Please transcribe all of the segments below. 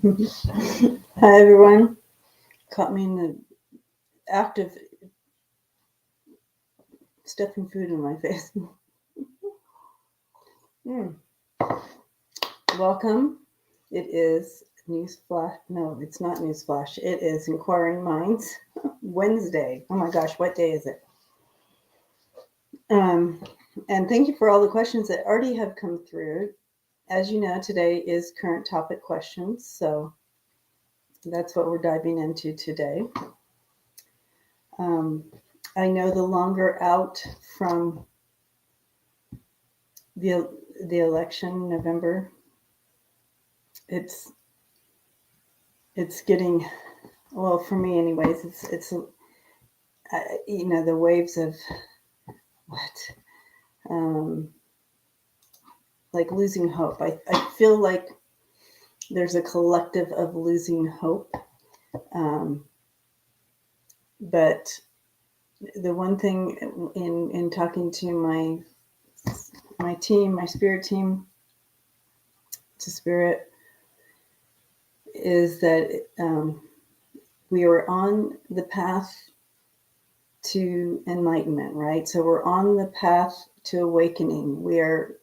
Hi, everyone. Caught me in the act of stuffing food in my face. Mm. Welcome. It is Newsflash. No, it's not Newsflash. It is Inquiring Minds Wednesday. Oh my gosh, what day is it? Um, and thank you for all the questions that already have come through. As you know, today is current topic questions. So that's what we're diving into today. Um, I know the longer out from the the election, November, it's it's getting, well, for me anyways, the waves of what, um, like losing hope. I feel like there's a collective of losing hope. Um, but the one thing in talking to my team, my spirit team, to spirit, is that we are on the path to enlightenment, right? So we're on the path to awakening. We are,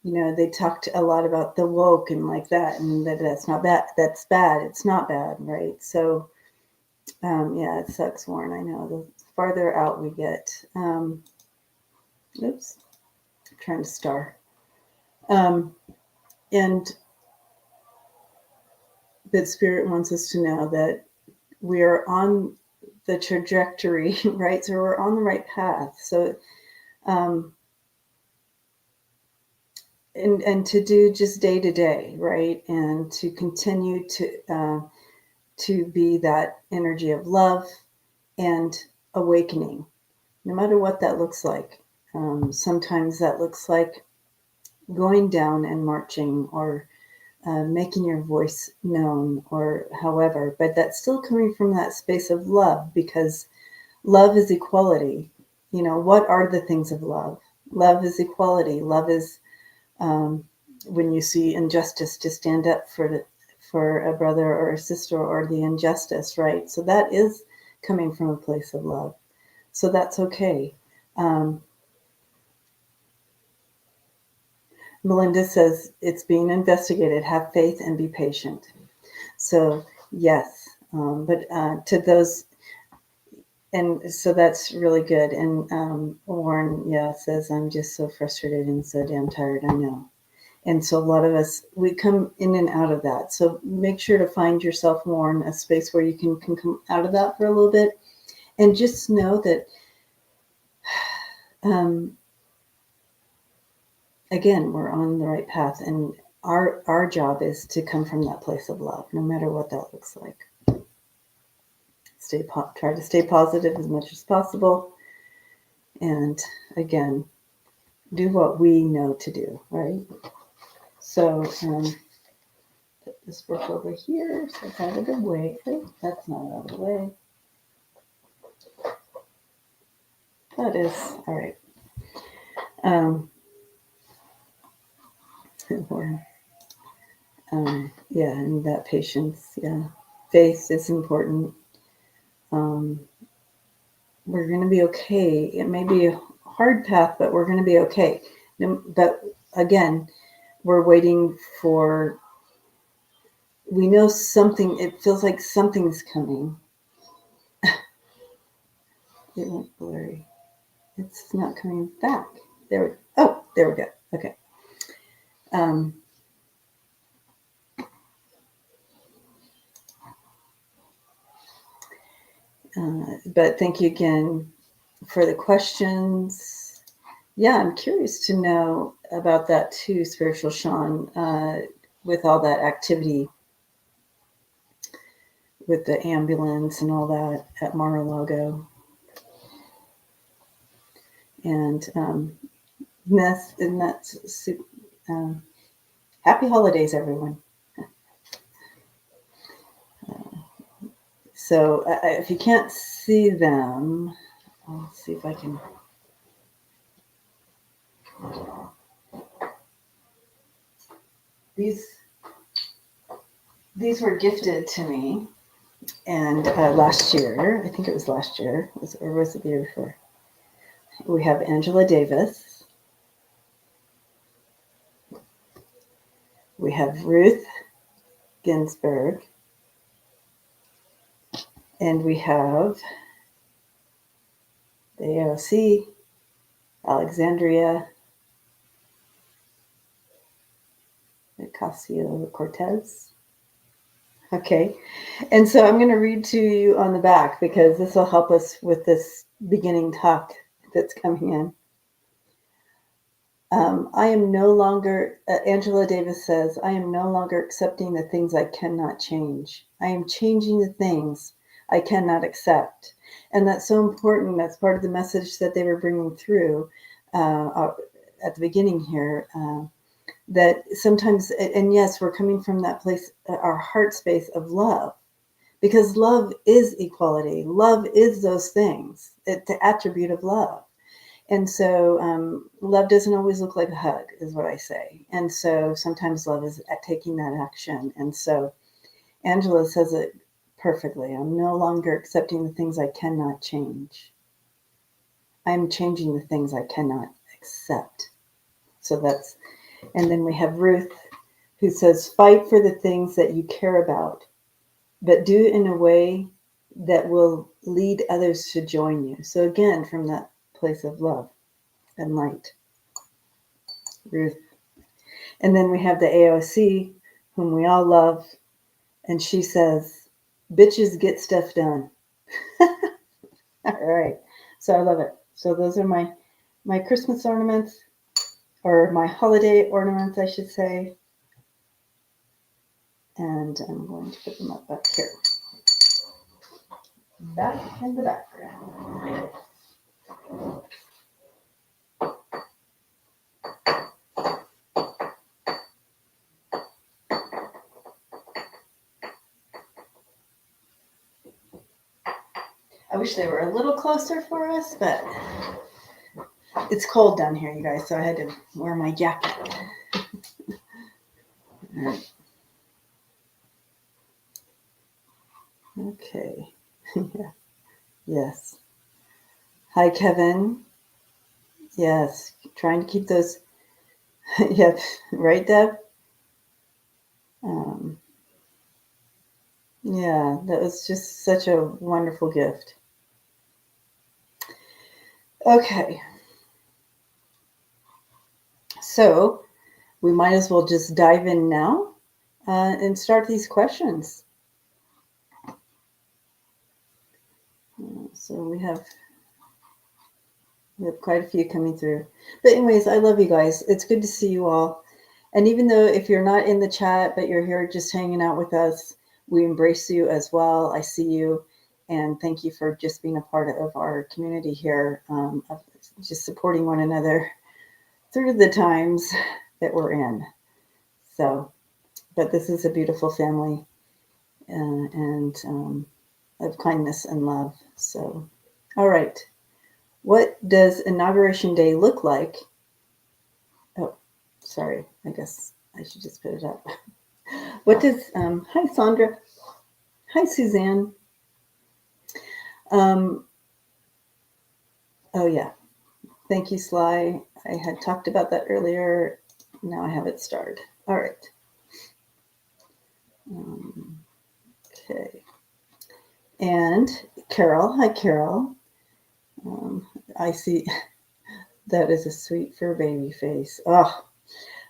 they talked a lot about the woke and like that, and that's not bad. That's bad. It's not bad, right? So, yeah, it sucks, Warren. I know. The farther out we get, oops, I'm trying to star. And that spirit wants us to know that we are on the trajectory, right? So we're on the right path. So, um, and to do just day to day, right? And to continue to be that energy of love and awakening, no matter what that looks like. Sometimes that looks like going down and marching, or making your voice known, or however, but that's still coming from that space of love, because love is equality. What are the things of love? Love is equality. Love is, um, when you see injustice, to stand up for a brother or a sister, or the injustice, right? So that is coming from a place of love. So that's okay. Um, Melinda says it's being investigated. Have faith and be patient. So yes, but to those, and so that's really good. And Warren, yeah, says I'm just so frustrated and so damn tired. I know. And so a lot of us, we come in and out of that. So make sure to find yourself, Warren, a space where you can come out of that for a little bit, and just know that, um, again, we're on the right path, and our job is to come from that place of love, no matter what that looks like. Try to stay positive as much as possible, and again, do what we know to do, right? So, put this book over here, so it's out of the way. Oh, that's not out of the way. That is all right. Or, yeah, and that patience, yeah, faith is important. Um, we're going to be okay. It may be a hard path, but we're going to be okay. But again, we're waiting for, we know something, it feels like something's coming. It went blurry. It's not coming back. There we go. Okay. Um, but thank you again for the questions. Yeah, I'm curious to know about that too, Spiritual Sean, with all that activity with the ambulance and all that at Mar-a-Lago. And that's happy holidays, everyone. So if you can't see them, I'll see if I can. These these were gifted to me, and last year, I think it was last year, or was it the year before? We have Angela Davis. We have Ruth Ginsburg. And we have the AOC, Alexandria Ocasio-Cortez. Okay. And so I'm going to read to you on the back because this will help us with this beginning talk that's coming in. I am no longer, Angela Davis says, I am no longer accepting the things I cannot change. I am changing the things I cannot accept. And that's so important. That's part of the message that they were bringing through at the beginning here. That sometimes, and yes, we're coming from that place, our heart space of love, because love is equality. Love is those things, the attribute of love. And so love doesn't always look like a hug, is what I say. And so sometimes love is at taking that action. And so Angela says it perfectly. I'm no longer accepting the things I cannot change. I'm changing the things I cannot accept. So that's, and then we have Ruth, who says, fight for the things that you care about, but do it in a way that will lead others to join you. So again, from that place of love and light. Ruth. And then we have the AOC, whom we all love, and she says, bitches get stuff done. All right. So I love it. So those are my Christmas ornaments, or my holiday ornaments, I should say. And I'm going to put them up back here. Back in the background. I wish they were a little closer for us, but it's cold down here, you guys, so I had to wear my jacket. All right. Okay. Yeah. Yes. Hi, Kevin. Yes. Trying to keep those. Yep. Right, Deb? Yeah, that was just such a wonderful gift. Okay. So we might as well just dive in now and start these questions. So we have quite a few coming through. But anyways, I love you guys. It's good to see you all. And even though if you're not in the chat, but you're here just hanging out with us, we embrace you as well. I see you. And thank you for just being a part of our community here, of just supporting one another through the times that we're in. So, but this is a beautiful family and of kindness and love. So, all right. What does Inauguration Day look like? Oh, sorry. I guess I should just put it up. What does, hi, Sandra. Hi, Suzanne. Oh, yeah. Thank you, Sly. I had talked about that earlier. Now I have it starred. All right. Okay. And Carol. Hi, Carol. I see that is a sweet fur baby face. Oh,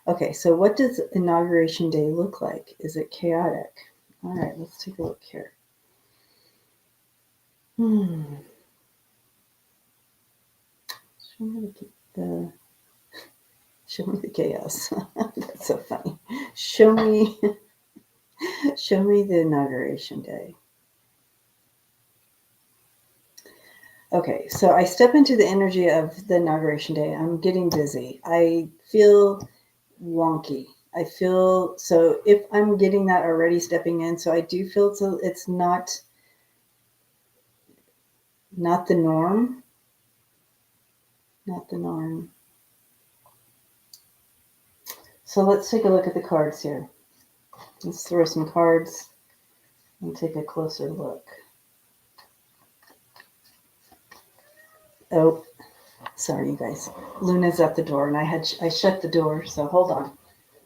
okay. So what does Inauguration Day look like? Is it chaotic? All right, let's take a look here. Show me the chaos. That's so funny. Show me the Inauguration Day. Okay, so I step into the energy of the Inauguration Day. I'm getting busy. I feel wonky. I feel, so if I'm getting that already stepping in, so I do feel it's not the norm. Not the norm. So let's take a look at the cards here. Let's throw some cards and take a closer look. Oh, sorry, you guys. Luna's at the door, and I shut the door, so hold on.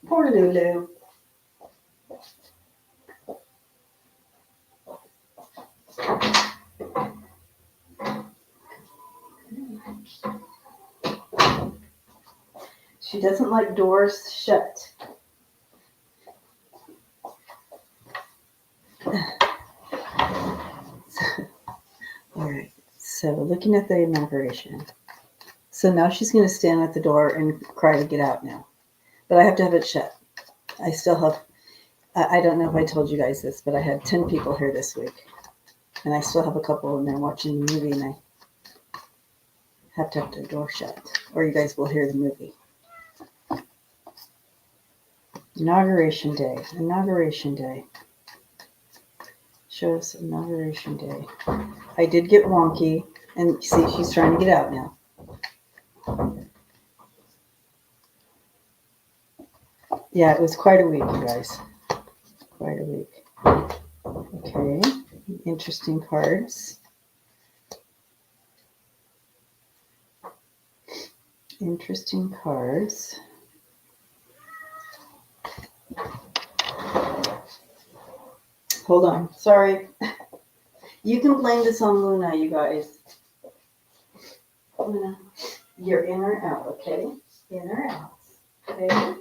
Poor Lulu. She doesn't like doors shut. All right, so looking at the inauguration. So now she's going to stand at the door and cry to get out now. But I have to have it shut. I still have, I don't know if I told you guys this, but I had 10 people here this week. And I still have a couple in there watching the movie, and I have to have the door shut, or you guys will hear the movie. Inauguration day. Inauguration day. Show us inauguration day. I did get wonky, and see, she's trying to get out now. Yeah, it was quite a week, you guys. Quite a week. Okay, interesting cards. Interesting cards. Hold on, sorry. You can blame this on Luna, you guys. Luna, you're in or out, okay? In or out, okay?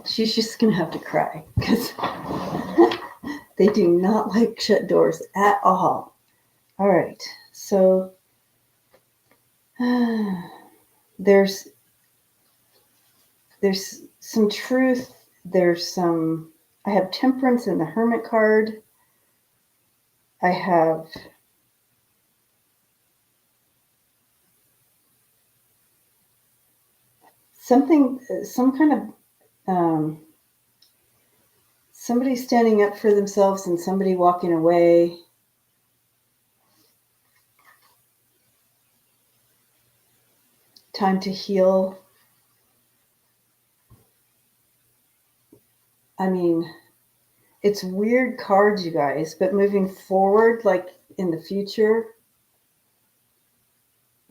She's just gonna have to cry because they do not like shut doors at all. All right, so there's some truth. I have temperance in the hermit card. I have some kind of somebody standing up for themselves and somebody walking away. Time to heal. I mean, it's weird cards, you guys, but moving forward, like in the future,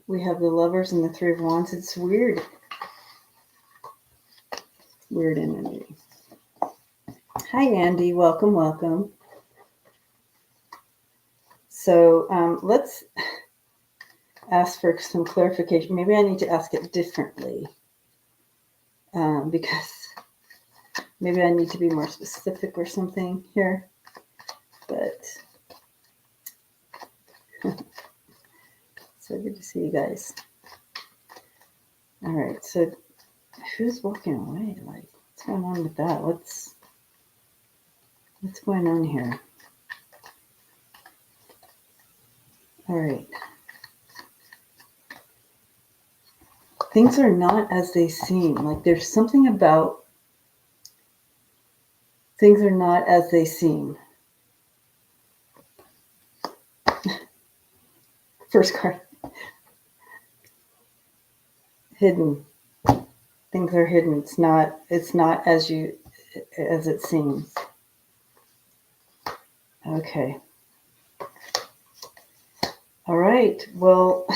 we have the Lovers and the Three of Wands. It's weird. Weird energy. Hi, Andy. Welcome, welcome. So let's ask for some clarification. Maybe I need to ask it differently because maybe I need to be more specific or something here. But so good to see you guys. All right. So who's walking away? Like, what's going on with that? What's going on here? All right. Things are not as they seem. Like there's something about things are not as they seem. First card. Hidden. Things are hidden. It's not as it seems. Okay. All right. Well,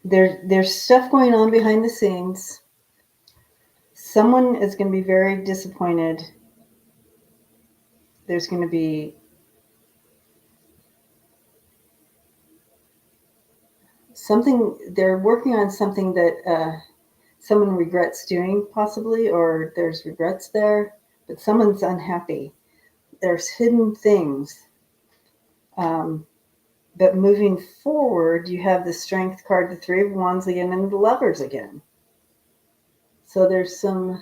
there's stuff going on behind the scenes. Someone is going to be very disappointed. There's going to be something, they're working on something that someone regrets doing, possibly, or there's regrets there, but someone's unhappy. There's hidden things. But moving forward, you have the Strength card, the Three of Wands again, and the Lovers again. So there's someone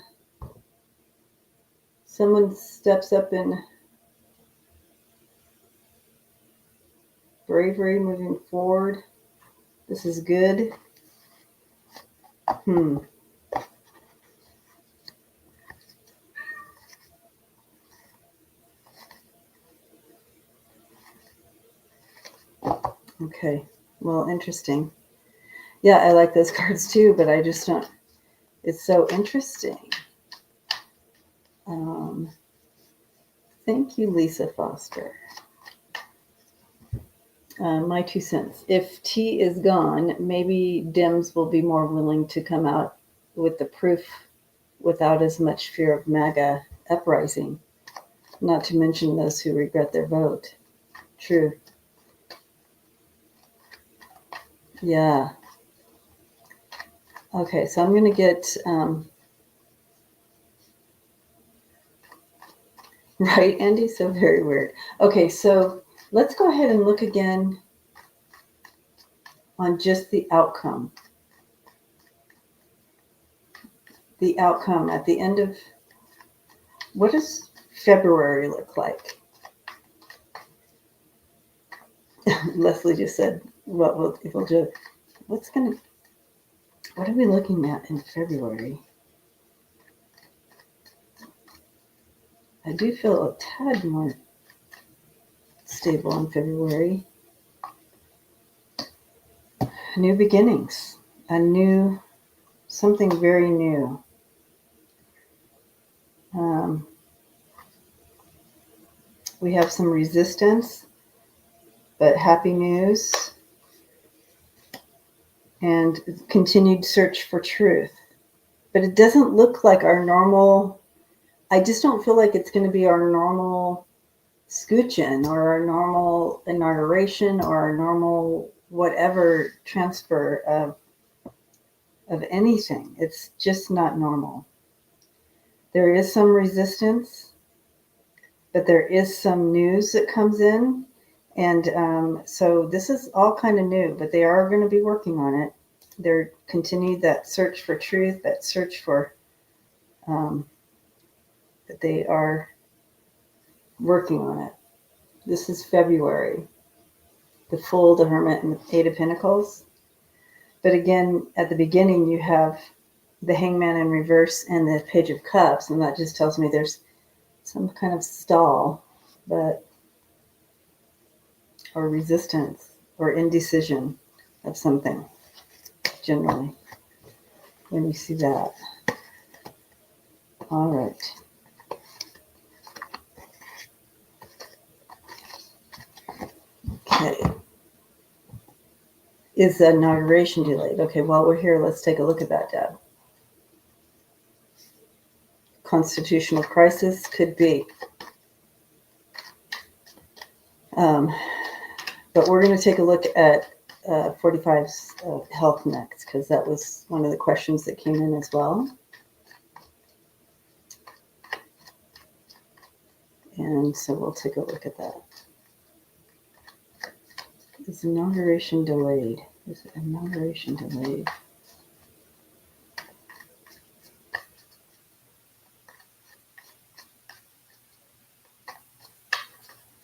steps up in bravery moving forward. This is good. Okay. Well, interesting. Yeah, I like those cards too, but I just don't. It's so interesting. Um, Thank you, Lisa Foster. My 2 cents. If T is gone, maybe Dems will be more willing to come out with the proof without as much fear of MAGA uprising, not to mention those who regret their vote. True. Yeah. Okay, so I'm going to get, right, Andy? So very weird. Okay, so let's go ahead and look again on just the outcome. The outcome at the end of, what does February look like? Leslie just said, what will do? What are we looking at in February? I do feel a tad more stable in February. New beginnings, something very new. We have some resistance, but happy news and continued search for truth. But it doesn't look like our normal, I just don't feel like it's going to be our normal scooch-in or our normal inauguration or our normal whatever transfer of anything. It's just not normal. There is some resistance, but there is some news that comes in. And so this is all kind of new, but they are going to be working on it. They're continuing that search for truth, that search for, that they are working on it. This is February. The Fool, the Hermit, and the Eight of Pentacles. But again, at the beginning, you have the Hangman in reverse and the Page of Cups, and that just tells me there's some kind of stall, or resistance or indecision of something, generally, when you see that. All right. Okay. Is the inauguration delayed? Okay, while we're here, let's take a look at that, Deb. Constitutional crisis could be. But we're going to take a look at 45's health next, because that was one of the questions that came in as well. And so we'll take a look at that. Is inauguration delayed? Is inauguration delayed?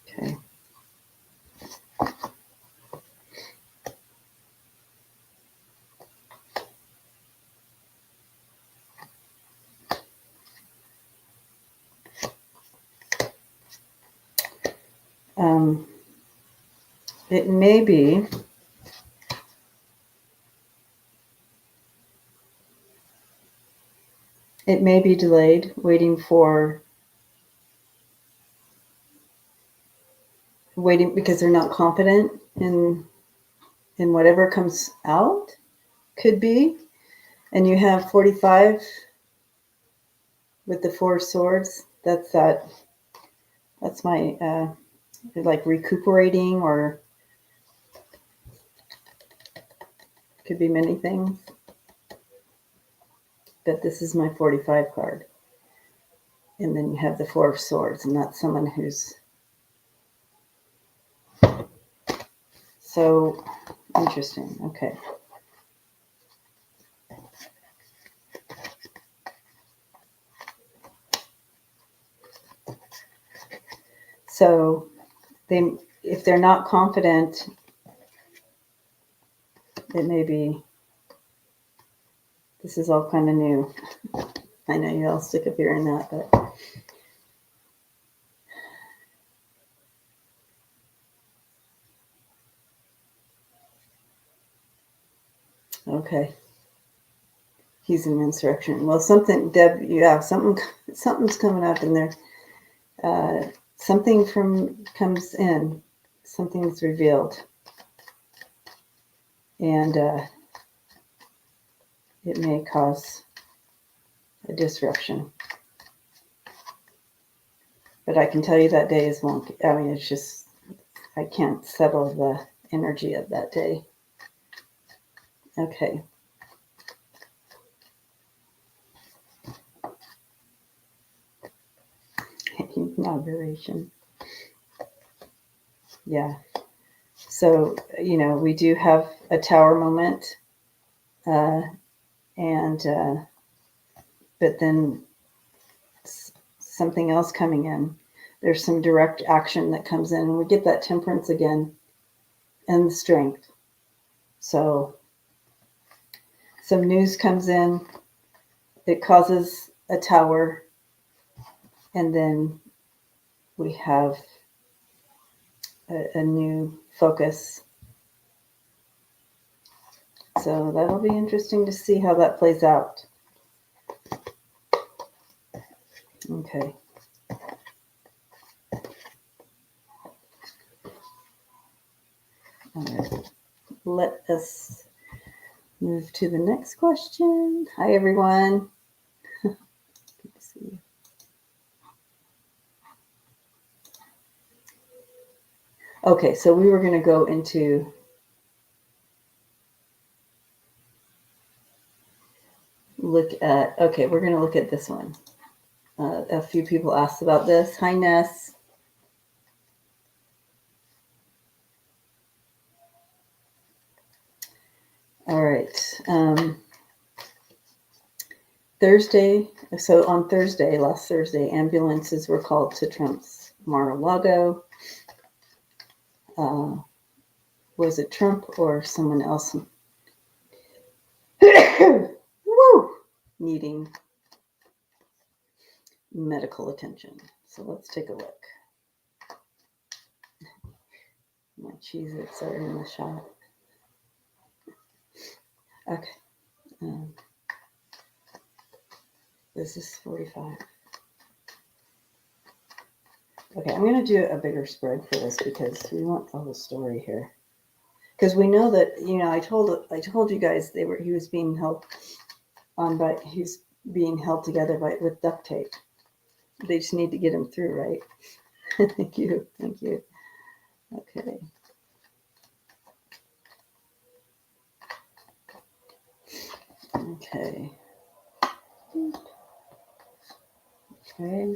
Okay. It may be delayed, waiting because they're not confident in whatever comes out. Could be. And you have 45 with the Four of Swords. That's my like recuperating, or could be many things. But this is my 45 card. And then you have the Four of Swords, and that's someone who's so interesting. Okay. So if they're not confident, it may be, this is all kind of new. I know you all sick of hearing that, but Okay. He's an insurrection. Well, something, Deb, something's coming up in there. Something comes in. Something's revealed. And it may cause a disruption. But I can tell you that day is wonky. I mean, it's just, I can't settle the energy of that day. Okay. Inauguration. Yeah. So, we do have a tower moment. But then something else coming in. There's some direct action that comes in, and we get that temperance again and the strength. So some news comes in, it causes a tower, and then we have a new focus. So that'll be interesting to see how that plays out. Okay. All right. Let us move to the next question. Hi, everyone. Good to see you. Okay, so we were going to go into we're going to look at this one. A few people asked about this. Hi, Ness. All right. Thursday. So on last Thursday, ambulances were called to Trump's Mar-a-Lago. Was it Trump or someone else needing medical attention? So let's take a look. My Cheez-Its are in the shop. Okay. This is 45. Okay, I'm going to do a bigger spread for this because we want the whole story here. Because we know that, I told you guys he was being held he's being held together with duct tape. They just need to get him through, right? Thank you. Okay. Okay.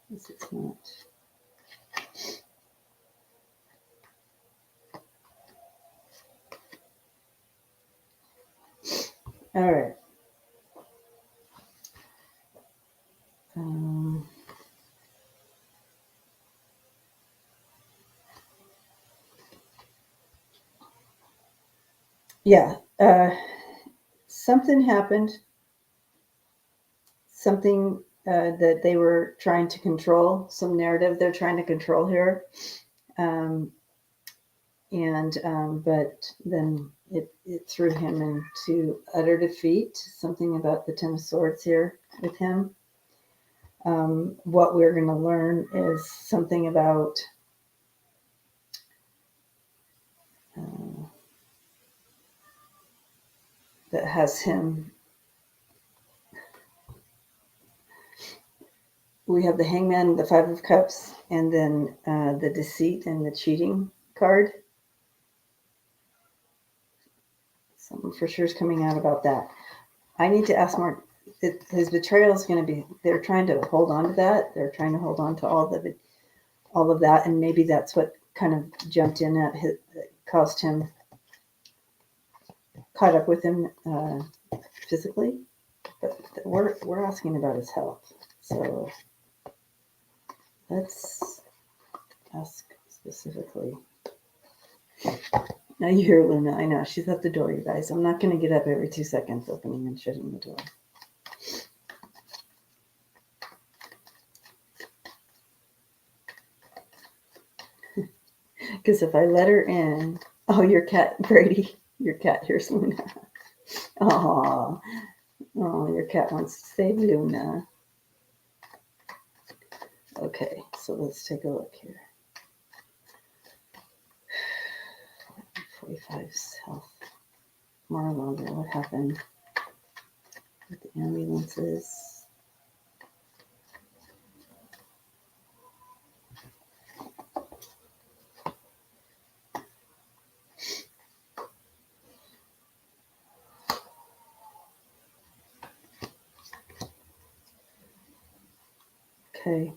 This is not. All right. Yeah. Something happened. Something that they were trying to control. Some narrative they're trying to control here. But then it threw him into utter defeat. Something about the Ten of Swords here with him. What we're going to learn is something about that has him. We have the Hangman, the Five of Cups, and then the deceit and the cheating card. Something for sure is coming out about that. I need to ask Mark. His betrayal is going to be. They're trying to hold on to that. They're trying to hold on to all of that, and maybe that's what kind of jumped in at caused him, caught up with him physically. But we're asking about his health, so let's ask specifically. Now you hear Luna. I know she's at the door, you guys. I'm not going to get up every 2 seconds opening and shutting the door. Because if I let her in, Oh, your cat, Brady. Your cat. Here's Luna. Oh, your cat wants to save Luna. Okay, so let's take a look here. 45 South Mar-a-Lago. What happened with the ambulances? Okay.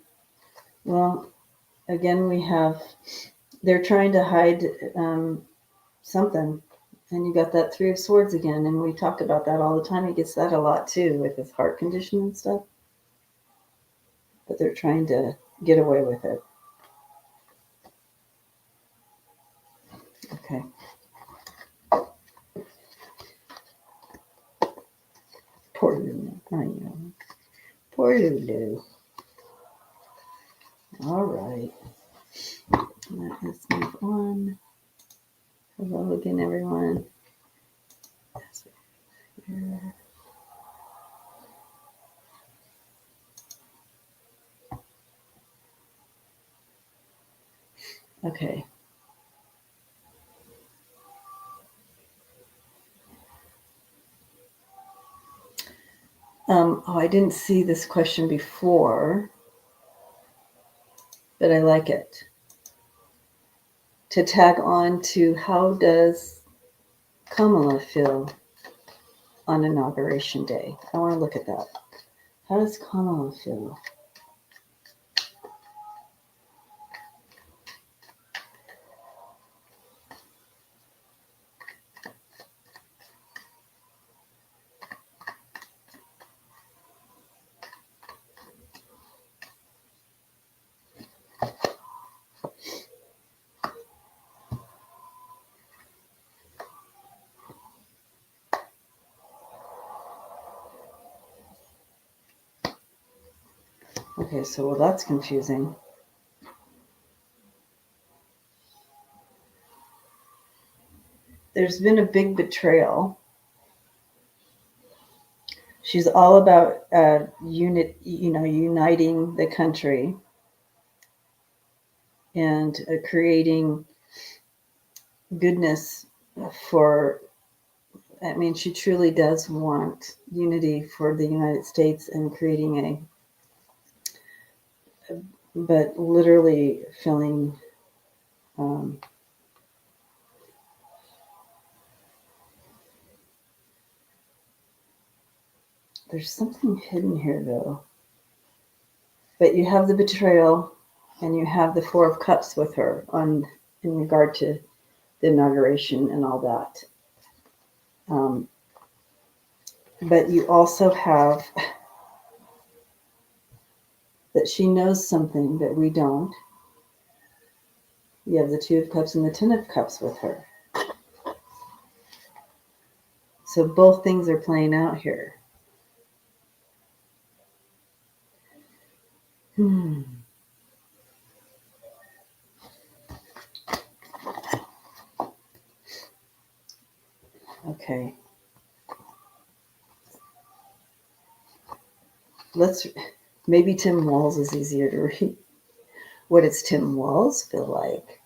Well, again, they're trying to hide something. And you got that Three of Swords again. And we talk about that all the time. He gets that a lot too with his heart condition and stuff. But they're trying to get away with it. Okay. Poor Lulu. I know. Poor Lulu. All right. Let's move on. Hello again, everyone. Okay. I didn't see this question before, but I like it. To tag on to, how does Kamala feel on Inauguration Day? I want to look at that. How does Kamala feel? Okay, so well, that's confusing. There's been a big betrayal. She's all about uniting the country and creating goodness for. I mean, she truly does want unity for the United States and creating but literally feeling there's something hidden here, though. But you have the betrayal, and you have the Four of Cups with her in regard to the inauguration and all that. But you also have that she knows something that we don't. You have the Two of Cups and the Ten of Cups with her. So both things are playing out here. Okay. Maybe Tim Walls is easier to read. What does Tim Walls feel like?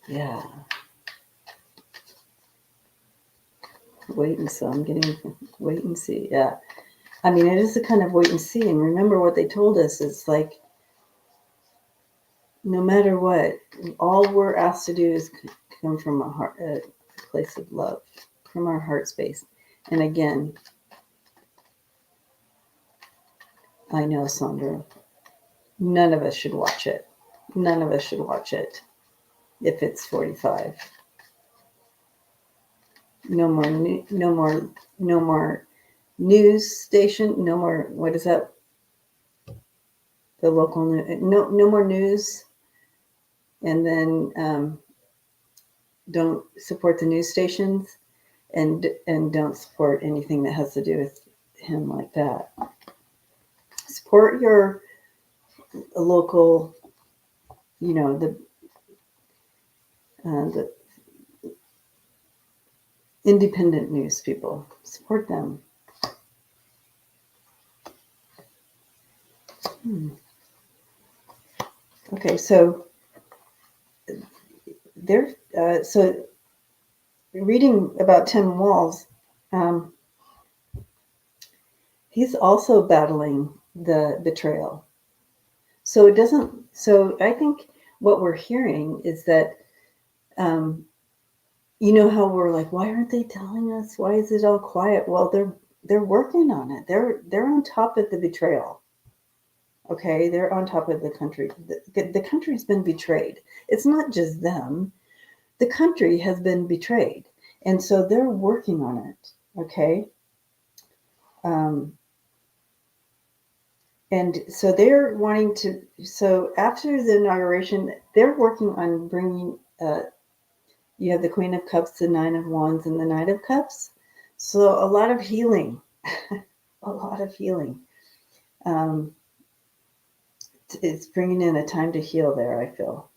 Yeah. Wait and see. I'm getting wait and see. Yeah. I mean, it is a kind of wait and see. And remember what they told us. It's like, no matter what, all we're asked to do is come from a place of love, from our heart space. And again, I know, Sandra, none of us should watch it. None of us should watch it if it's 45. No more news station. No more, what is that? The local news. No more news. And then don't support the news stations, and don't support anything that has to do with him like that. Support your local, the independent news people. Support them. Okay, so so reading about Tim Walls, he's also battling the betrayal. So I think what we're hearing is that, how we're like, why aren't they telling us? Why is it all quiet? Well, they're working on it. They're on top of the betrayal. Okay, they're on top of the country. The country's been betrayed. It's not just them. The country has been betrayed. And so they're working on it. Okay. And so they're wanting to, so after the inauguration, they're working on bringing, you have the Queen of Cups, the Nine of Wands, and the Knight of Cups. So a lot of healing, a lot of healing. It's bringing in a time to heal there, I feel.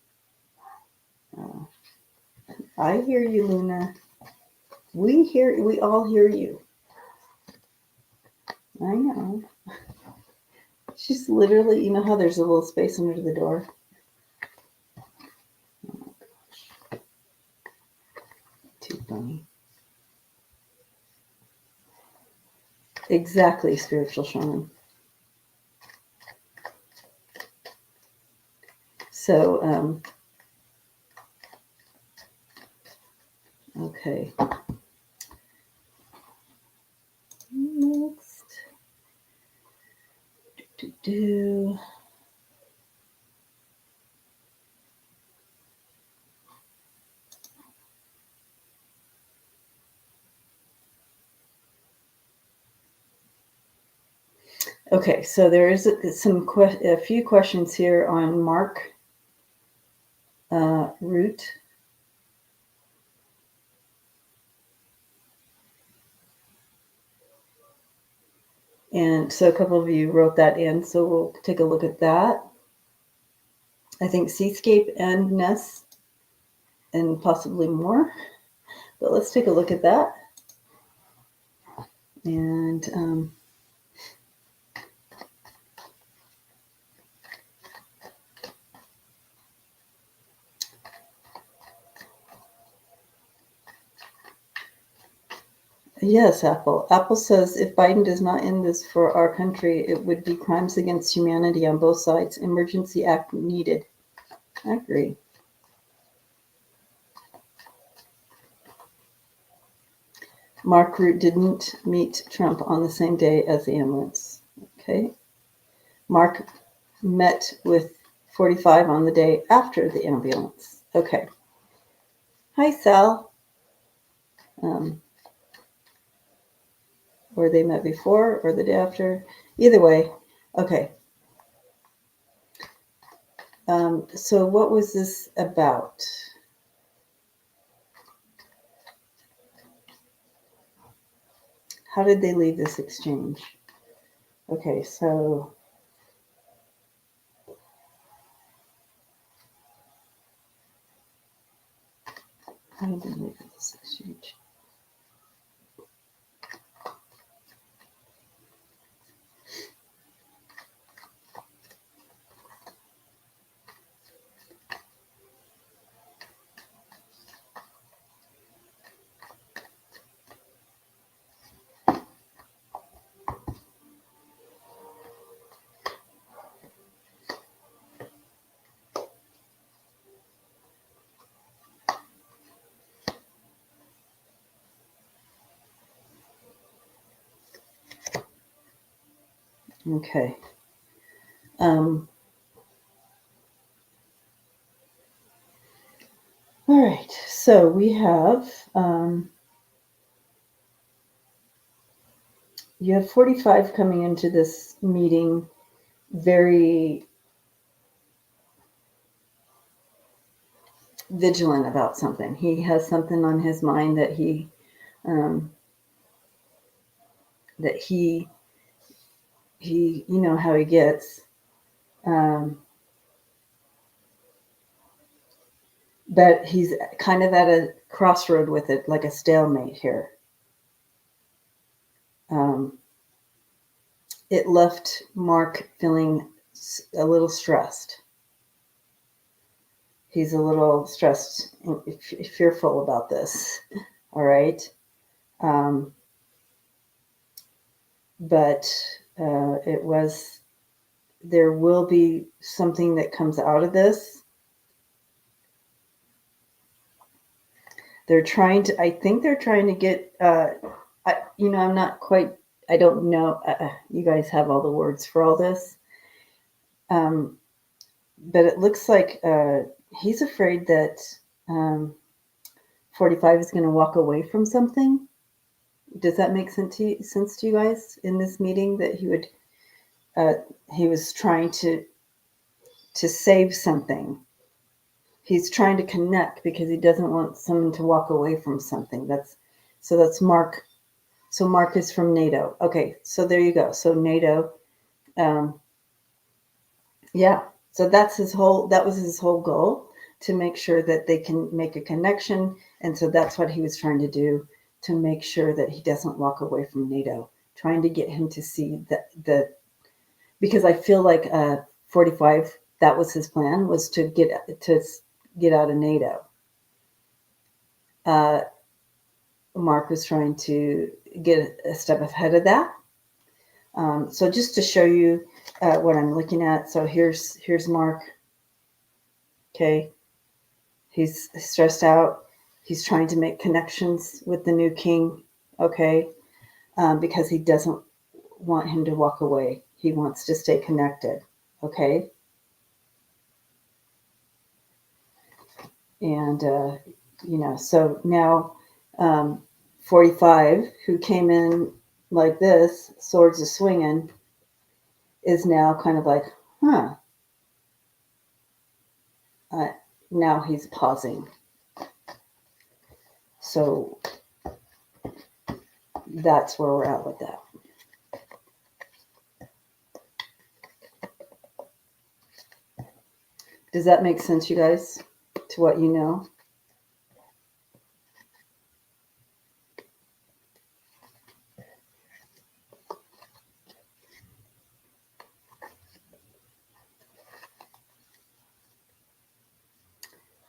I hear you, Luna. We all hear you. I know. She's literally, you know how there's a little space under the door? Oh my gosh. Too funny. Exactly, spiritual shaman. So, okay. Next. Okay, so there is a few questions here on Mark Rutte. And so a couple of you wrote that in, so we'll take a look at that. I think Seascape and Ness and possibly more, but let's take a look at that. And yes, Apple. Apple says if Biden does not end this for our country, it would be crimes against humanity on both sides. Emergency act needed. I agree. Mark Rutte didn't meet Trump on the same day as the ambulance. Okay. Mark met with 45 on the day after the ambulance. Okay. Hi, Sal. Or they met before or the day after. Either way. Okay. So what was this about? How did they leave this exchange? Okay, so how did they leave this exchange? Okay. All right. So we have you have 45 coming into this meeting very vigilant about something. He has something on his mind that he you know how he gets. But he's kind of at a crossroad with it, like a stalemate here. It left Mark feeling a little stressed. He's a little stressed and fearful about this. All right. Um, but there will be something that comes out of this. I think they're trying to get, I'm not quite, I don't know. You guys have all the words for all this. But it looks like he's afraid that 45 is going to walk away from something. Does that make sense to you guys in this meeting that he was trying to save something. He's trying to connect because he doesn't want someone to walk away from something. That's Mark. So Mark is from NATO. Okay, so there you go. So NATO, yeah. So that was his whole goal, to make sure that they can make a connection. And so that's what he was trying to do, to make sure that he doesn't walk away from NATO, trying to get him to see because I feel like 45, that was his plan, was to get out of NATO. Mark was trying to get a step ahead of that. So just to show you what I'm looking at. So here's Mark. Okay. He's stressed out. He's trying to make connections with the new king. Okay. Because he doesn't want him to walk away. He wants to stay connected. Okay. And, so now 45, who came in like this, swords are swinging, is now kind of like, now he's pausing. So that's where we're at with that. Does that make sense, you guys, to what you know?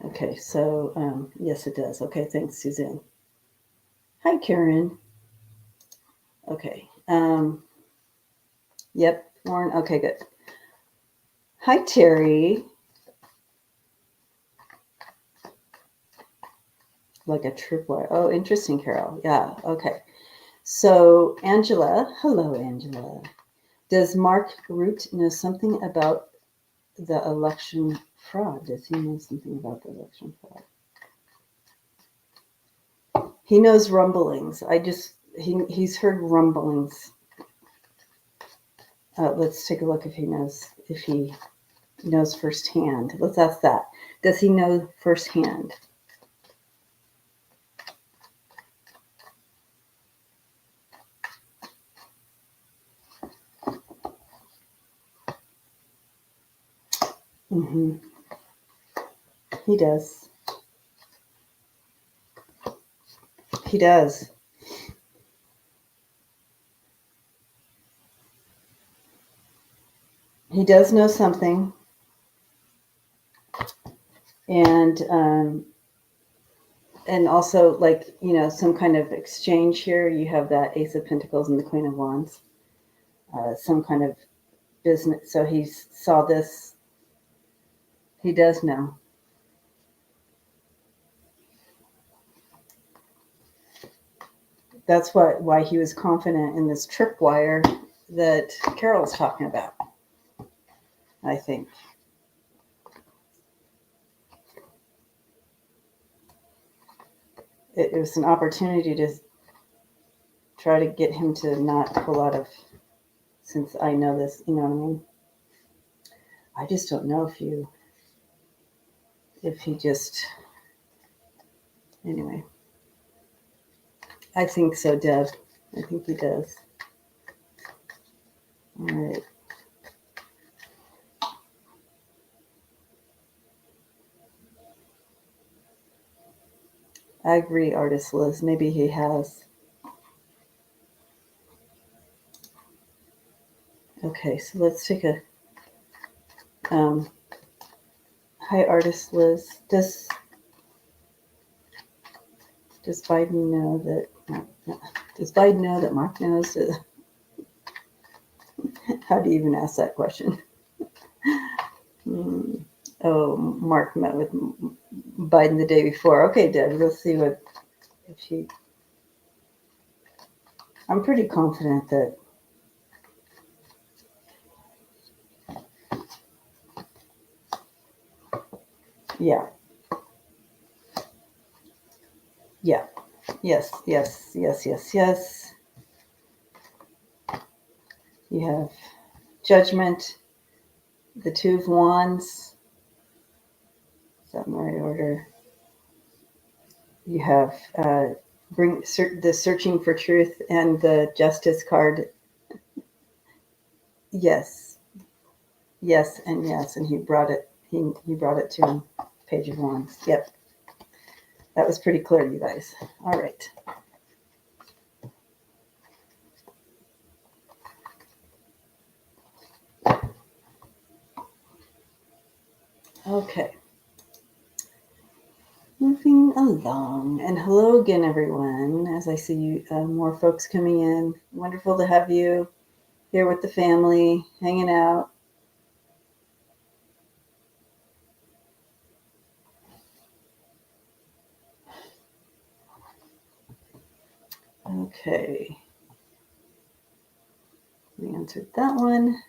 Okay, so yes, it does. Okay, thanks, Suzanne. Hi, Karen. Okay. Yep, Lauren. Okay, good. Hi, Terry. Like a tripwire. Oh, interesting, Carol. Yeah, okay. So, Angela. Hello, Angela. Does Mark Rutte know something about the election fraud? Does he know something about the election fraud? He knows rumblings. He's heard rumblings. Let's take a look if he knows firsthand. Let's ask that. Does he know firsthand? Mm-hmm. He does. He does. He does know something. And also, like, some kind of exchange here. You have that Ace of Pentacles and the Queen of Wands. Some kind of business. So he saw this. He does know. That's why he was confident in this tripwire that Carol's talking about, I think. It was an opportunity to try to get him to not pull out of, since I know this, you know what I mean? I just don't know if he just, anyway. I think so, Deb. I think he does. All right. I agree, artist Liz. Maybe he has. Okay, so let's take a. Hi, artist Liz. Does Biden know that? Does Biden know that Mark knows? How do you even ask that question? Oh, Mark met with Biden the day before. Okay, Deb, we'll see what if she. I'm pretty confident that. Yeah. Yeah. Yes. Yes. Yes. Yes. Yes. You have Judgment, the Two of Wands. Is that in the right order? You have the Searching for Truth and the Justice card. Yes, yes, and yes, and he brought it. He brought it to him. Page of Wands. Yep, that was pretty clear, you guys. All right. Okay. Moving along, and hello again, everyone. As I see you, more folks coming in. Wonderful to have you here with the family, hanging out. Okay. We answered that one.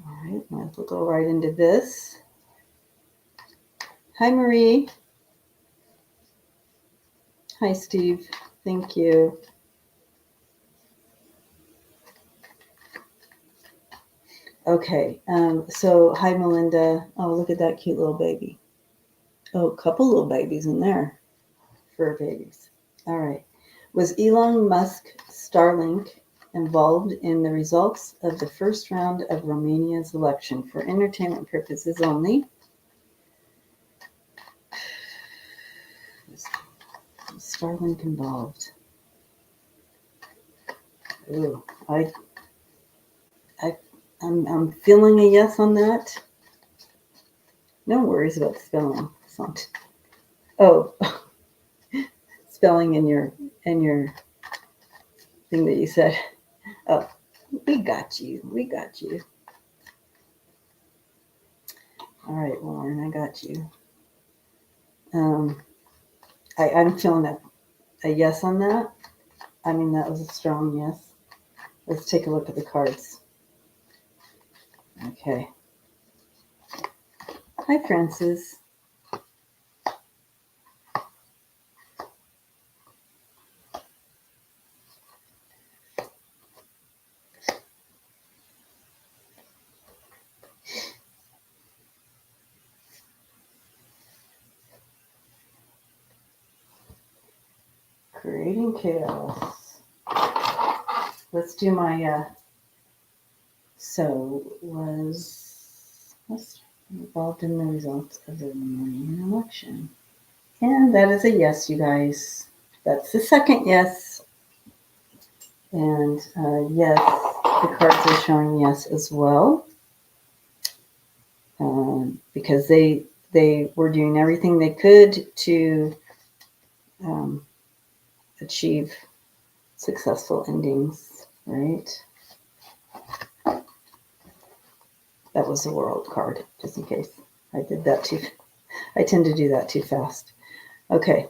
All right, might as well go right into this. Hi, Marie. Hi, Steve. Thank you. Okay, so hi, Melinda. Oh, look at that cute little baby. Oh, a couple little babies in there. Fur babies. All right. Was Elon Musk Starlink involved in the results of the first round of Romania's election for entertainment purposes only? Was Starlink involved? Ooh, I'm feeling a yes on that. No worries about the spelling. Oh, spelling in your thing that you said. Oh, we got you. We got you. All right, Lauren, I got you. I'm feeling a yes on that. I mean, that was a strong yes. Let's take a look at the cards. Okay. Hi, Francis. Creating chaos. Let's do my, was involved in the results of the Romanian election. And that is a yes, you guys. That's the second yes. And yes, the cards are showing yes as well. Because they were doing everything they could to achieve successful endings, right? That was the World card, just in case I did that too. I tend to do that too fast. Okay.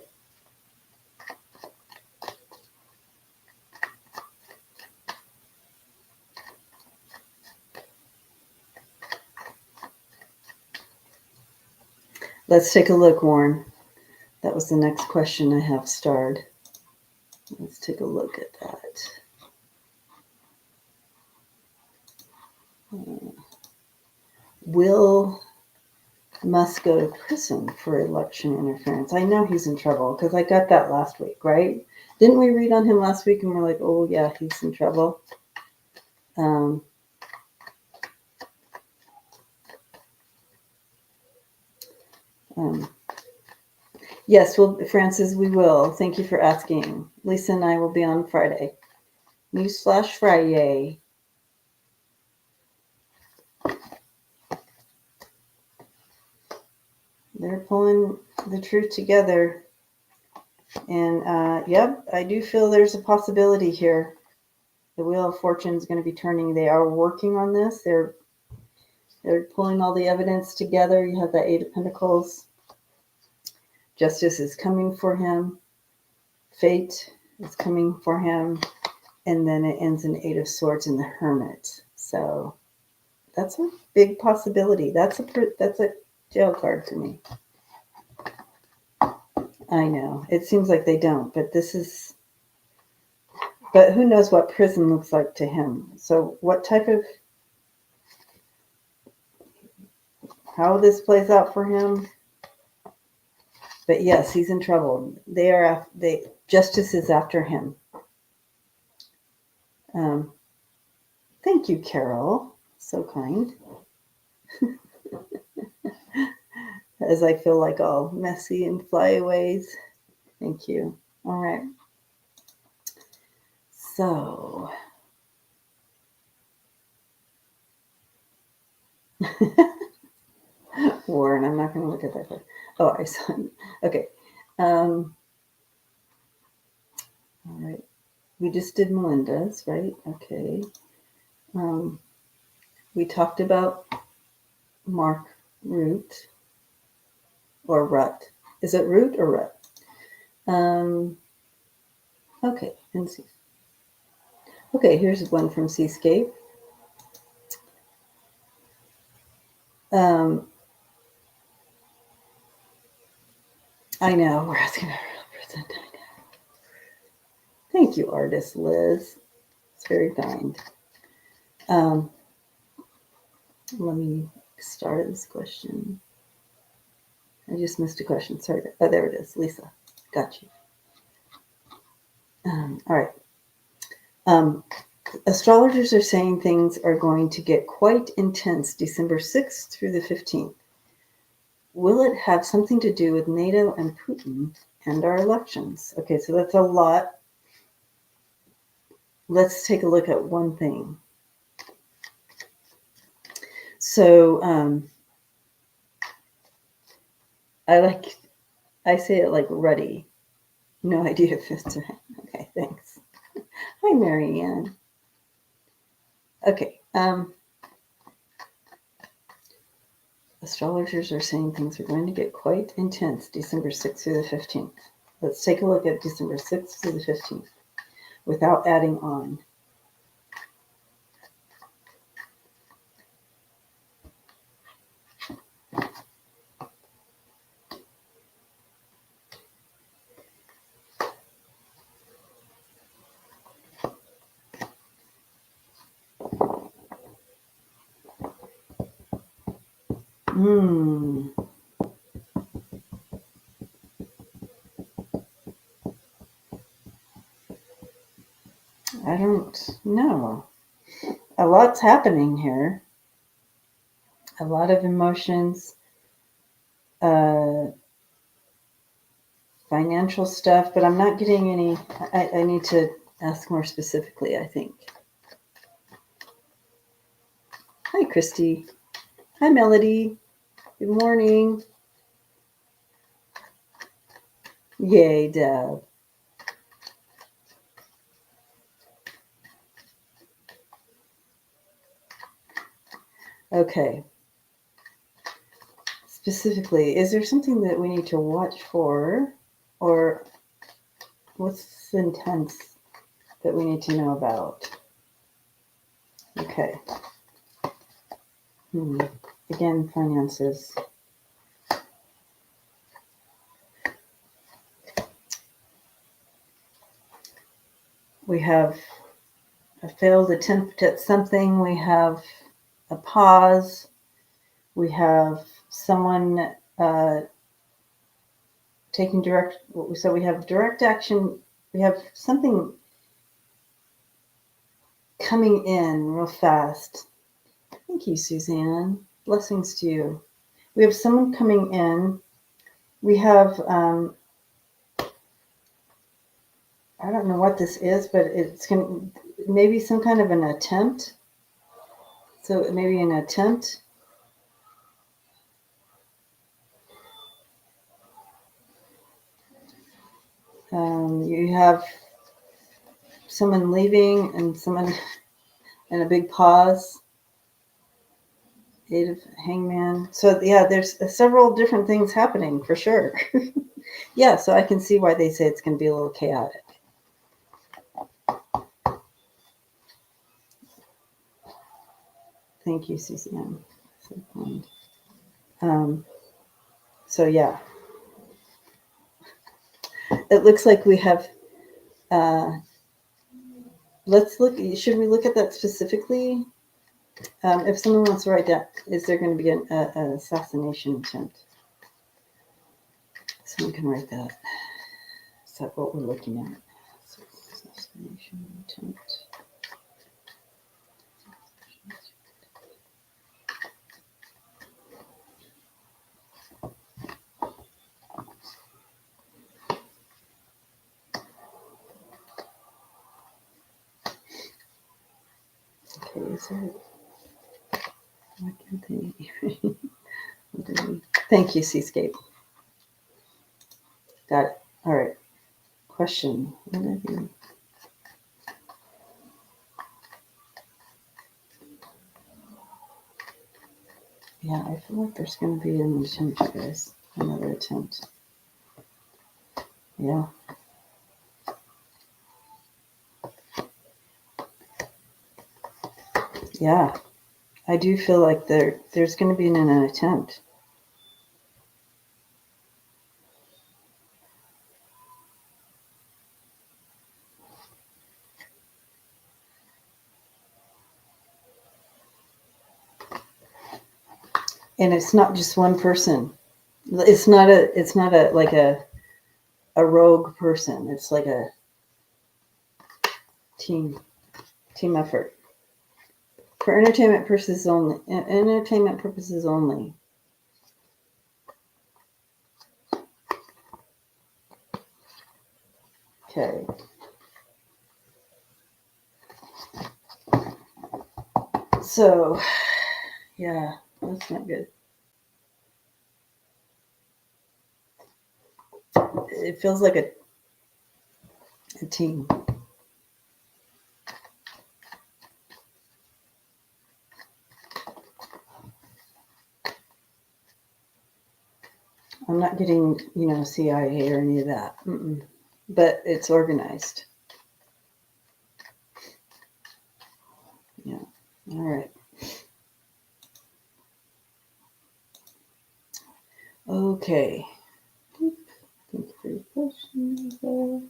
Let's take a look, Warren. That was the next question I have starred. Let's take a look at that. Will Musk go to prison for election interference? I know he's in trouble because I got that last week, right? Didn't we read on him last week and we're like, oh, yeah, he's in trouble? Yes, well, Francis, we will. Thank you for asking. Lisa and I will be on Friday. Newsflash Friday. They're pulling the truth together. And yep, I do feel there's a possibility here. The Wheel of Fortune is going to be turning. They are working on this. They're pulling all the evidence together. You have the Eight of Pentacles. Justice is coming for him. Fate is coming for him. And then it ends in Eight of Swords and the Hermit. So that's a big possibility. That's a jail card for me. I know. It seems like they don't, but but who knows what prison looks like to him. So what type of, how this plays out for him. But yes, he's in trouble. Justice is after him. Thank you, Carol. So kind. As I feel like all messy and flyaways. Thank you. All right. So. Warren, I'm not going to look at that part. Oh, I saw it. Okay. All right. We just did Melinda's, right? Okay. We talked about Mark Rutte or Rutte. Is it Rutte or Rutte? Okay. And see. Okay, here's one from Seascape. I know, we're asking a real person. Thank you, artist Liz. It's very kind. Let me start this question. I just missed a question. Sorry. Oh, there it is. Lisa. Got you. All right. Astrologers are saying things are going to get quite intense December 6th through the 15th. Will it have something to do with NATO and Putin and our elections? Okay, so that's a lot. Let's take a look at one thing. So I say it like ruddy. No idea if it's right. Okay, thanks. Hi, Marianne. Okay. Astrologers are saying things are going to get quite intense December 6th through the 15th. Let's take a look at December 6th through the 15th without adding on. I don't know. A lot's happening here. A lot of emotions, financial stuff, but I'm not getting any. I need to ask more specifically, I think. Hi, Christy. Hi, Melody. Good morning. Yay, Deb. Okay. Specifically, is there something that we need to watch for, or what's intense that we need to know about? Okay. Again, finances. We have a failed attempt at something. We have a pause. We have someone taking direct. So we have direct action. We have something coming in real fast. Thank you, Suzanne. Blessings to you. We have someone coming in We have, I don't know what this is, but it's maybe some kind of an attempt. So maybe an attempt. You have someone leaving and someone and a big pause. Eight of Hangman. So yeah, there's several different things happening for sure. Yeah, so I can see why they say it's going to be a little chaotic. Thank you, CCM. So yeah, it looks like we have. Let's look. Should we look at that specifically? If someone wants to write down, is there going to be an assassination attempt? Someone can write that. Is that what we're looking at? Assassination attempt. Okay, is there? Why can't they? Thank you, Seascape. Got it. All right. Question. Yeah, I feel like there's going to be an attempt, guys. Another attempt. Yeah. Yeah. I do feel like there's going to be an attempt. And it's not just one person. It's not like a rogue person. It's like a team effort. For entertainment purposes only. Entertainment purposes only. Okay. So, yeah, that's not good. It feels like a team. I'm not getting, CIA or any of that. But it's organized. Yeah. All right. Okay. Thank you for your question.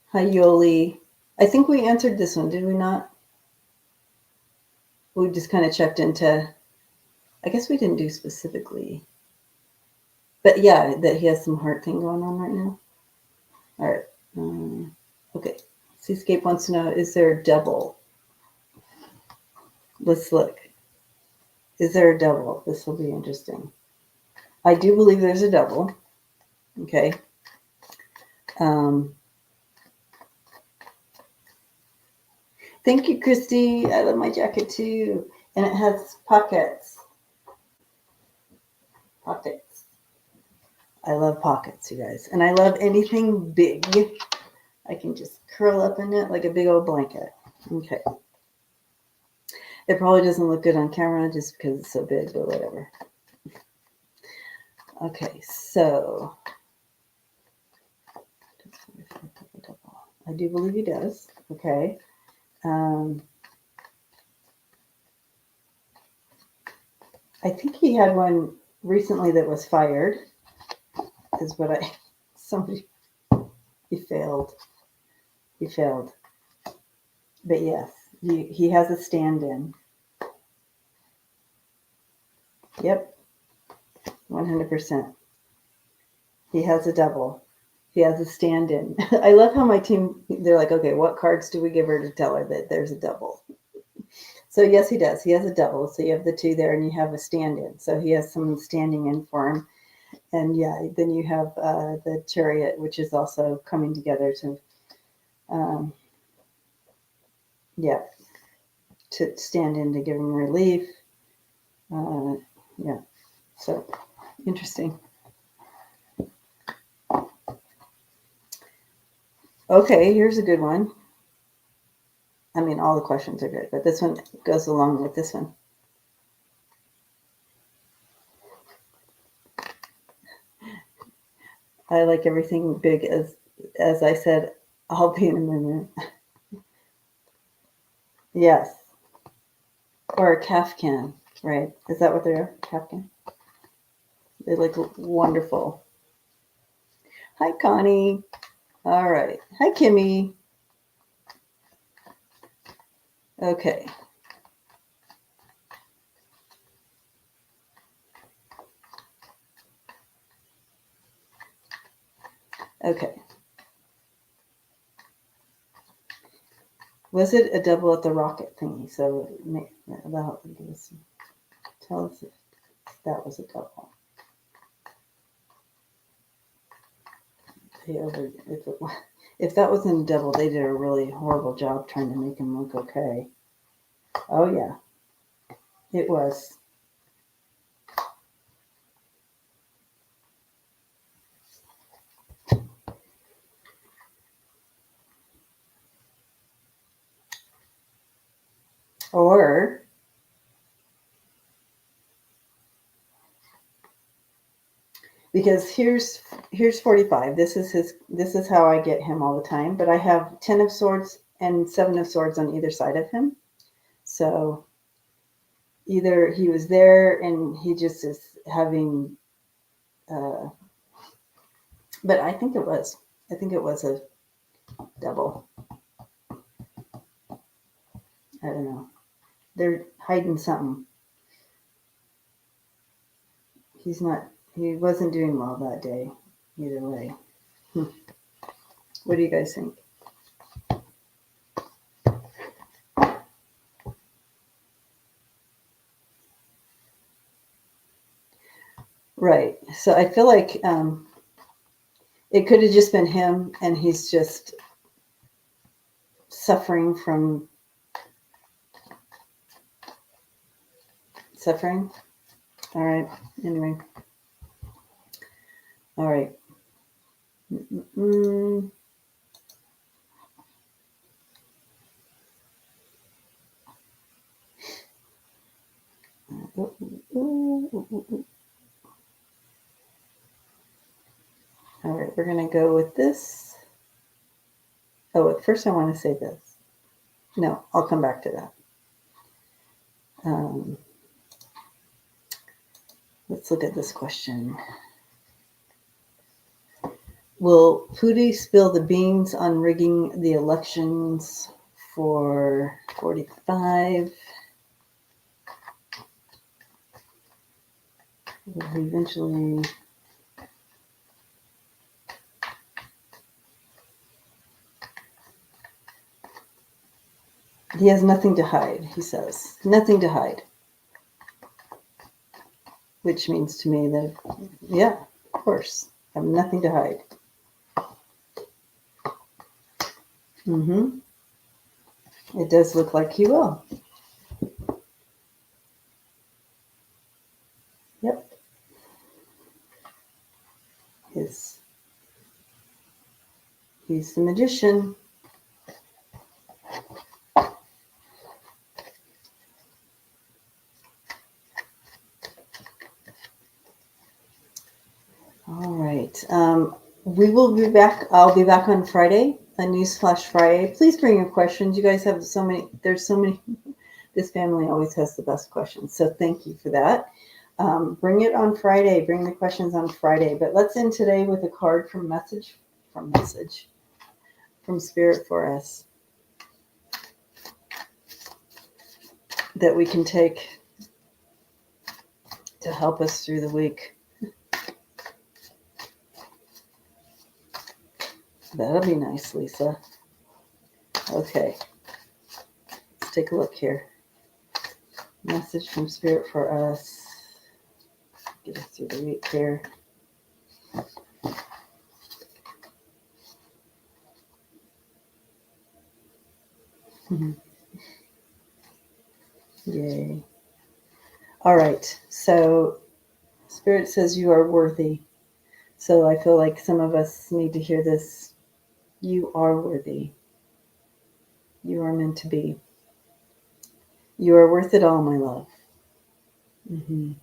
Hi, Yoli. I think we answered this one, did we not? We just kind of checked into, I guess we didn't do specifically. But yeah, that he has some heart thing going on right now. All right. Okay. Seascape wants to know, is there a devil? Let's look. Is there a devil? This will be interesting. I do believe there's a devil. Okay. Thank you, Christy. I love my jacket too. And it has pockets. Pockets. I love pockets, you guys. And I love anything big. I can just curl up in it like a big old blanket. Okay. It probably doesn't look good on camera just because it's so big, but whatever. Okay, so I do believe he does. Okay. I think he had one recently that was fired, is what he failed. He failed. But yes, he has a stand-in. Yep. 100%. He has a double. He has a stand-in. I love how my team, they're like, okay, what cards do we give her to tell her that there's a double? So yes, he does. He has a double. So you have the two there and you have a stand-in. So he has someone standing in for him. And yeah, then you have the Chariot, which is also coming together to, um, yeah, to stand into giving relief. Yeah, so interesting. Okay, here's a good one. I mean, all the questions are good, but this one goes along with this one. I like everything big, as I said, I'll be in a minute. Yes. Or a Kafkan, right? Is that what they're Kafkan? They look wonderful. Hi, Connie. All right. Hi, Kimmy. Okay. Okay. Was it a double at the rocket thingy? So tell us if that was a double. If that wasn't a double, they did a really horrible job trying to make him look okay. Oh yeah, it was. Or because here's 45. This is how I get him all the time, but I have 10 of swords and 7 of swords on either side of him. So either he was there and he just is having but I think it was a double. I don't know. They're hiding something. He wasn't doing well that day either way. What do you guys think? Right. So I feel like it could have just been him, and he's just suffering from suffering. All right. Anyway. All right. Mm-mm. All right. We're going to go with this. Oh, at first I want to say this. No, I'll come back to that. Let's look at this question. Will Pooty spill the beans on rigging the elections for 45? Will he eventually... He has nothing to hide, he says. Nothing to hide. Which means to me that, yeah, of course. I have nothing to hide. Mm-hmm. It does look like he will. Yep. He's the magician. All right. We will be back. I'll be back on Friday, a Newsflash Friday. Please bring your questions. You guys have so many. There's so many. This family always has the best questions. So thank you for that. Bring it on Friday. Bring the questions on Friday. But let's end today with a card from Spirit for us that we can take to help us through the week. That'll be nice, Lisa. Okay. Let's take a look here. Message from Spirit for us. Get us through the week here. Yay. All right. So Spirit says you are worthy. So I feel like some of us need to hear this. You are worthy. You are meant to be. You are worth it all, my love. Mm-hmm.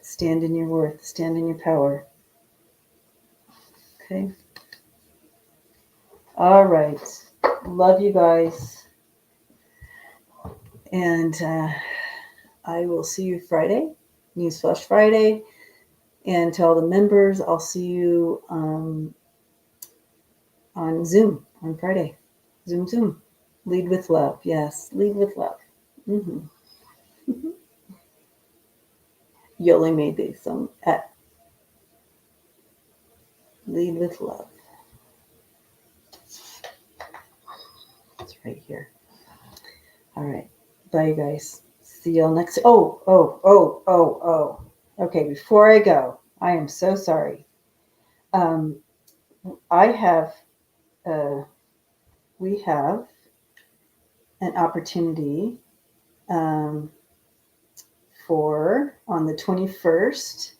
Stand in your worth. Stand in your power. Okay. All right. Love you guys. And I will see you Friday, Newsflash Friday. And to all the members, I'll see you on Zoom on Friday. Zoom. Lead with love. Yes, lead with love. Mm-hmm. You only made these, so lead with love. It's right here. All right. Bye, you guys. See y'all next. Oh. Okay, before I go, I am so sorry. I have, we have an opportunity for on the 21st.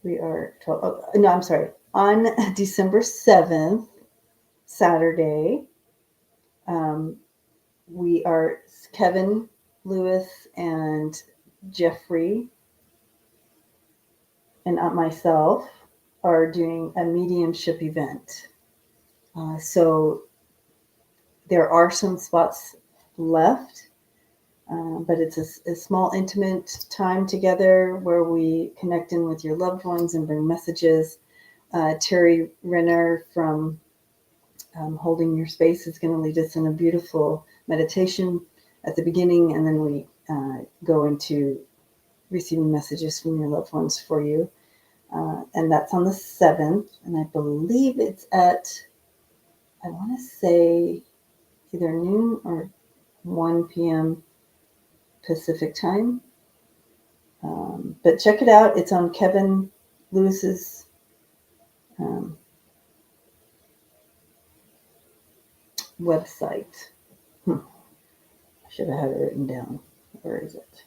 We are 12. Oh, no, I'm sorry. On December 7th, Saturday, we are Kevin, Lewis, and Jeffrey, and myself are doing a mediumship event. So there are some spots left, but it's a small, intimate time together where we connect in with your loved ones and bring messages. Terry Renner from Holding Your Space is going to lead us in a beautiful meditation at the beginning, and then we go into receiving messages from your loved ones for you. And that's on the 7th, and I believe it's at, I want to say, either noon or 1 p.m. Pacific time. But check it out. It's on Kevin Lewis's website. I should have had it written down. Where is it?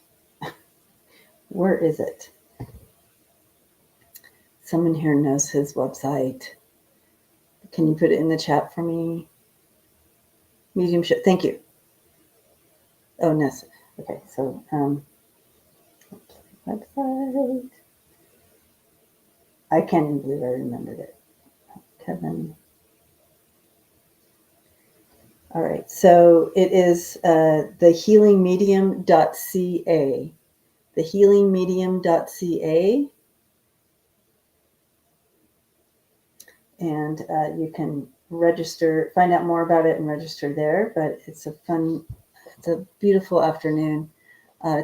Where is it? Someone here knows his website. Can you put it in the chat for me? Mediumship. Thank you. Oh, Ness. Okay, so website. I can't even believe I remembered it. Kevin. All right, so it is thehealingmedium.ca. Thehealingmedium.ca. And you can register, find out more about it and register there. But it's a beautiful afternoon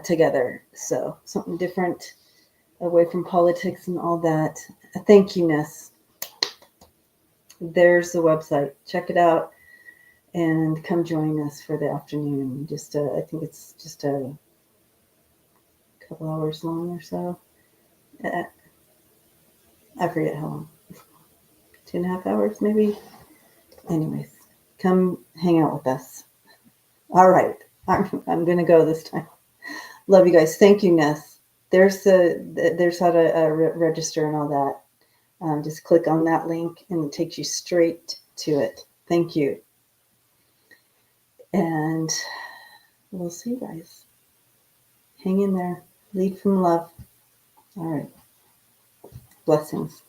together. So something different, away from politics and all that. Thank you, Ness. There's the website. Check it out and come join us for the afternoon. Just I think it's just a couple hours long or so. I forget how long. 2.5 hours, maybe. Anyways, come hang out with us. All right, I'm gonna go this time. Love you guys. Thank you, Ness. There's how to register and all that. Just click on that link and it takes you straight to it. Thank you. And we'll see you guys. Hang in there. Lead from love. All right. Blessings.